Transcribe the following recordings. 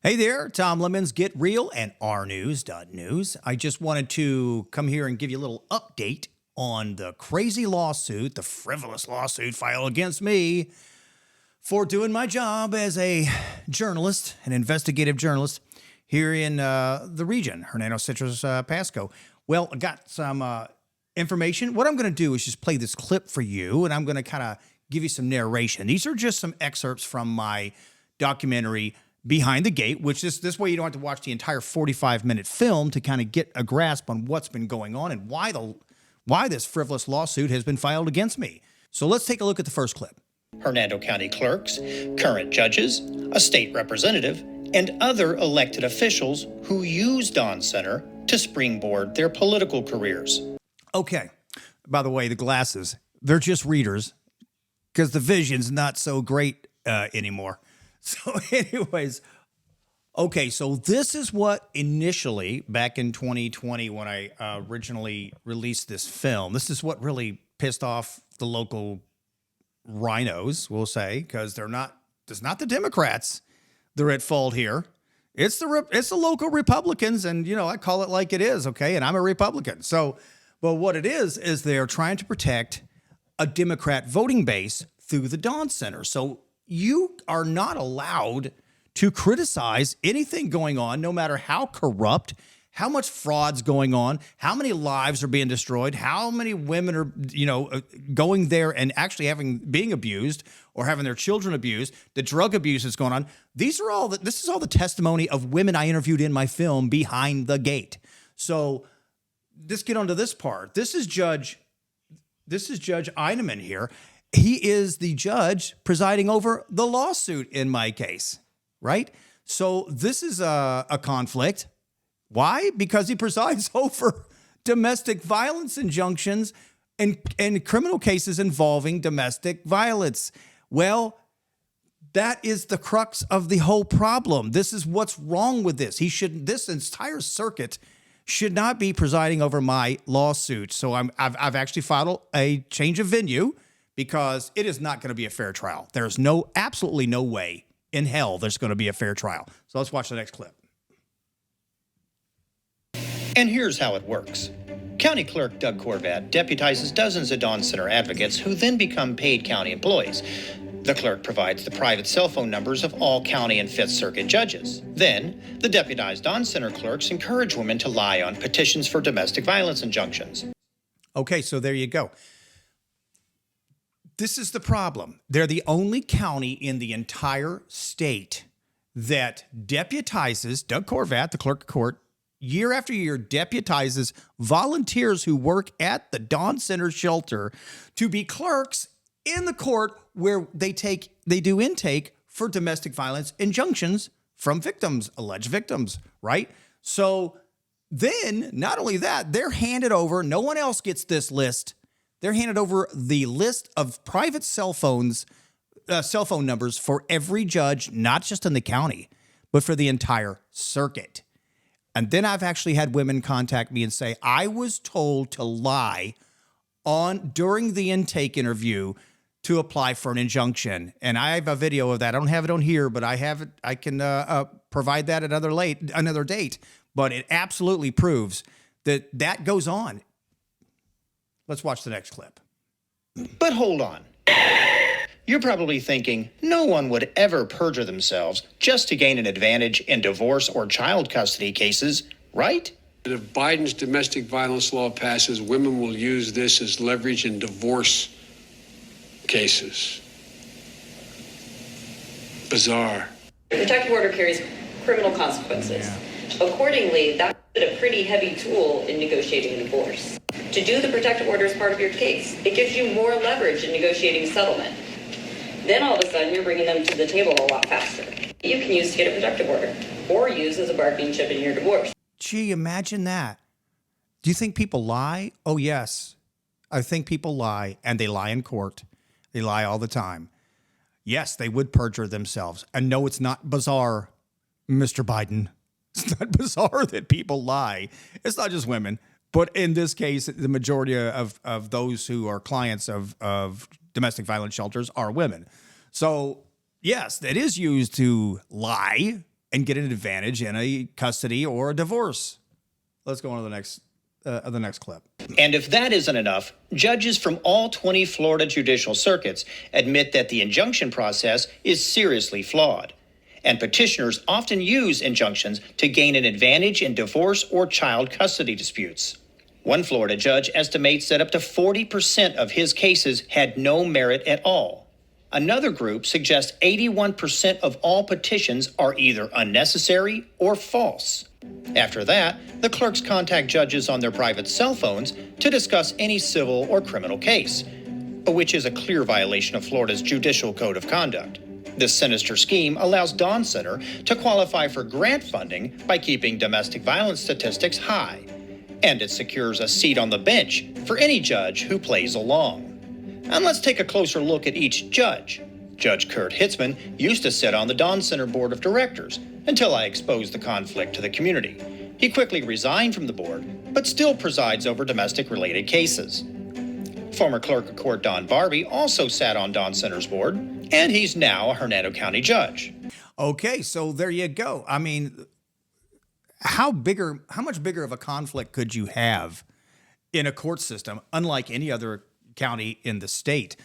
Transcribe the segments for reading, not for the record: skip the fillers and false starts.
Hey there, Tom Lemons, Get Real and rnews.news. I just wanted to come here and give you a little update on the crazy lawsuit, the frivolous lawsuit filed against me for doing my job as a journalist, an investigative journalist here in the region, Hernando Citrus Pasco. Well, I got some information. What I'm going to do is just play this clip for you, and I'm going to kind of give you some narration. These are just some excerpts from my documentary, Behind the Gate, which this way you don't have to watch the entire 45-minute film to kind of get a grasp on what's been going on and why this frivolous lawsuit has been filed against me. So let's take a look at the first clip. Hernando County clerks, current judges, a state representative, and other elected officials who use Dawn Center to springboard their political careers. Okay. By the way, the glasses, they're just readers because the vision's not so great anymore. So anyways, okay, so this is what initially, back in 2020, when I originally released this film, this is what really pissed off the local rhinos, we'll say, because it's not the Democrats that are at fault here. It's the local Republicans, and, you know, I call it like it is, okay, and I'm a Republican. So, but what it is they're trying to protect a Democrat voting base through the Dawn Center. So you are not allowed to criticize anything going on, no matter how corrupt, how much fraud's going on, how many lives are being destroyed, how many women are, going there and actually being abused or having their children abused, the drug abuse that's going on. This is all the testimony of women I interviewed in my film, Behind the Gate. So let's get on to this part. This is Judge Eineman here. He is the judge presiding over the lawsuit in my case, right? So this is a conflict. Why? Because he presides over domestic violence injunctions and criminal cases involving domestic violence. Well, that is the crux of the whole problem. This is what's wrong with this. This entire circuit should not be presiding over my lawsuit. So I've actually filed a change of venue, because it is not going to be a fair trial. There's absolutely no way in hell there's going to be a fair trial. So let's watch the next clip. And here's how it works. County Clerk Doug Corvat deputizes dozens of Dawn Center advocates who then become paid county employees. The clerk provides the private cell phone numbers of all county and Fifth Circuit judges. Then, the deputized Dawn Center clerks encourage women to lie on petitions for domestic violence injunctions. Okay, so there you go. This is the problem. They're the only county in the entire state that deputizes, Doug Corvat, the clerk of court, year after year deputizes volunteers who work at the Dawn Center shelter to be clerks in the court where they do intake for domestic violence injunctions from victims, alleged victims, right? So then, not only that, they're handed over, no one else gets this list. They're handed over the list of private cell phone numbers for every judge, not just in the county, but for the entire circuit. And then I've actually had women contact me and say, I was told to lie during the intake interview to apply for an injunction. And I have a video of that. I don't have it on here, but I have it. I can provide that at another date. But it absolutely proves that goes on. Let's watch the next clip. But hold on. You're probably thinking no one would ever perjure themselves just to gain an advantage in divorce or child custody cases, right? If Biden's domestic violence law passes, women will use this as leverage in divorce cases. Bizarre. The protective order carries criminal consequences. Yeah. Accordingly, that's a pretty heavy tool in negotiating a divorce. To do the protective order as part of your case, it gives you more leverage in negotiating settlement. Then all of a sudden, you're bringing them to the table a lot faster. You can use to get a protective order or use as a bargaining chip in your divorce. Gee, imagine that. Do you think people lie? Oh, yes. I think people lie, and they lie in court. They lie all the time. Yes, they would perjure themselves. And no, it's not bizarre, Mr. Biden. It's not bizarre that people lie. It's not just women. But in this case, the majority of those who are clients of domestic violence shelters are women. So, yes, it is used to lie and get an advantage in a custody or a divorce. Let's go on to the next clip. And if that isn't enough, judges from all 20 Florida judicial circuits admit that the injunction process is seriously flawed. And petitioners often use injunctions to gain an advantage in divorce or child custody disputes. One Florida judge estimates that up to 40% of his cases had no merit at all. Another group suggests 81% of all petitions are either unnecessary or false. After that, the clerks contact judges on their private cell phones to discuss any civil or criminal case, which is a clear violation of Florida's Judicial Code of Conduct. This sinister scheme allows Dawn Center to qualify for grant funding by keeping domestic violence statistics high, and it secures a seat on the bench for any judge who plays along. And let's take a closer look at each judge. Judge Kurt Hitzman used to sit on the Dawn Center Board of Directors until I exposed the conflict to the community. He quickly resigned from the board, but still presides over domestic-related cases. Former Clerk of Court Don Barbie also sat on Dawn Center's board, and he's now a Hernando County judge. Okay, so there you go. I mean, how much bigger of a conflict could you have in a court system, unlike any other county in the state?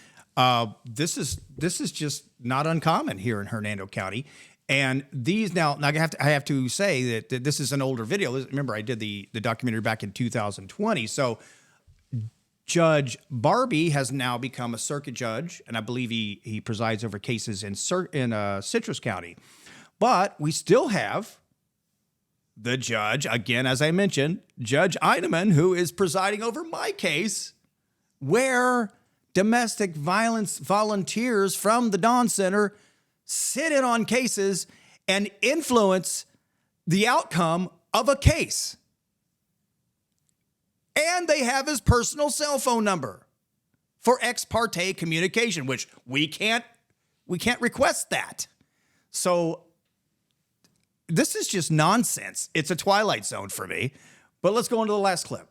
This is just not uncommon here in Hernando County. And these now I have to say that this is an older video. Remember, I did the documentary back in 2020. So Judge Barbie has now become a circuit judge, and I believe he presides over cases in Citrus County. But we still have the judge, again, as I mentioned, Judge Eineman, who is presiding over my case, where domestic violence volunteers from the Dawn Center sit in on cases and influence the outcome of a case. And they have his personal cell phone number for ex parte communication, which we can't request that. So this is just nonsense. It's a twilight zone for me. But let's go on to the last clip.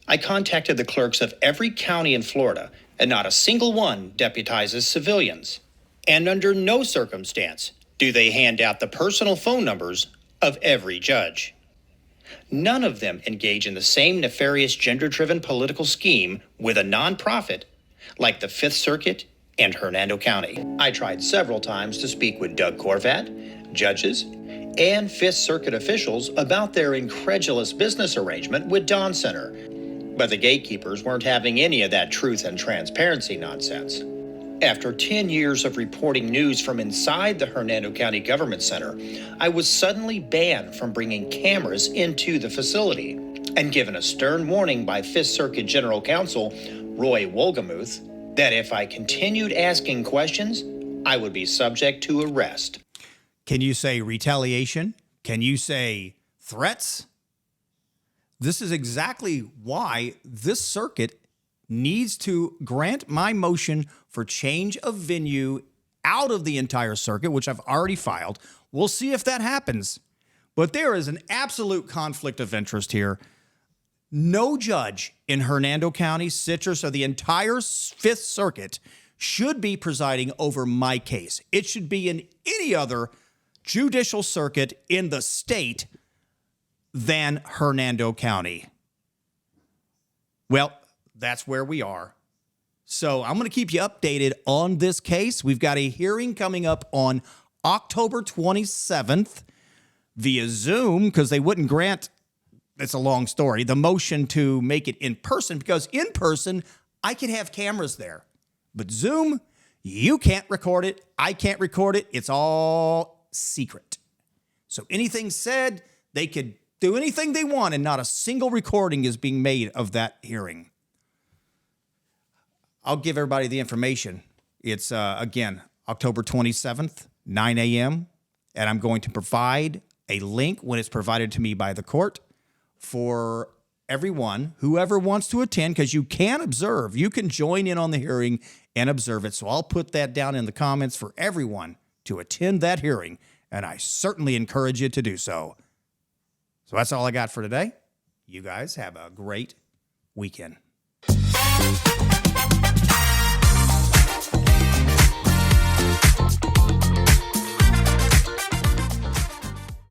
I contacted the clerks of every county in Florida, and not a single one deputizes civilians. And under no circumstance do they hand out the personal phone numbers of every judge. None of them engage in the same nefarious gender-driven political scheme with a nonprofit like the Fifth Circuit and Hernando County. I tried several times to speak with Doug Corvat, judges, and Fifth Circuit officials about their incredulous business arrangement with Dawn Center, but the gatekeepers weren't having any of that truth and transparency nonsense. After 10 years of reporting news from inside the Hernando County Government Center, I was suddenly banned from bringing cameras into the facility and given a stern warning by Fifth Circuit General Counsel Roy Wolgamuth that if I continued asking questions, I would be subject to arrest. Can you say retaliation? Can you say threats? This is exactly why this circuit needs to grant my motion for change of venue out of the entire circuit, which I've already filed. We'll see if that happens. But there is an absolute conflict of interest here. No judge in Hernando County, Citrus, or the entire Fifth Circuit should be presiding over my case. It should be in any other judicial circuit in the state than Hernando County. Well, that's where we are. So I'm going to keep you updated on this case. We've got a hearing coming up on October 27th via Zoom because they wouldn't grant, it's a long story, the motion to make it in person because in person, I can have cameras there. But Zoom, you can't record it. I can't record it. It's all secret. So anything said, they could do anything they want and not a single recording is being made of that hearing. I'll give everybody the information. It's, again, October 27th, 9 a.m., and I'm going to provide a link when it's provided to me by the court for everyone, whoever wants to attend, because you can observe. You can join in on the hearing and observe it. So I'll put that down in the comments for everyone to attend that hearing, and I certainly encourage you to do so. So that's all I got for today. You guys have a great weekend.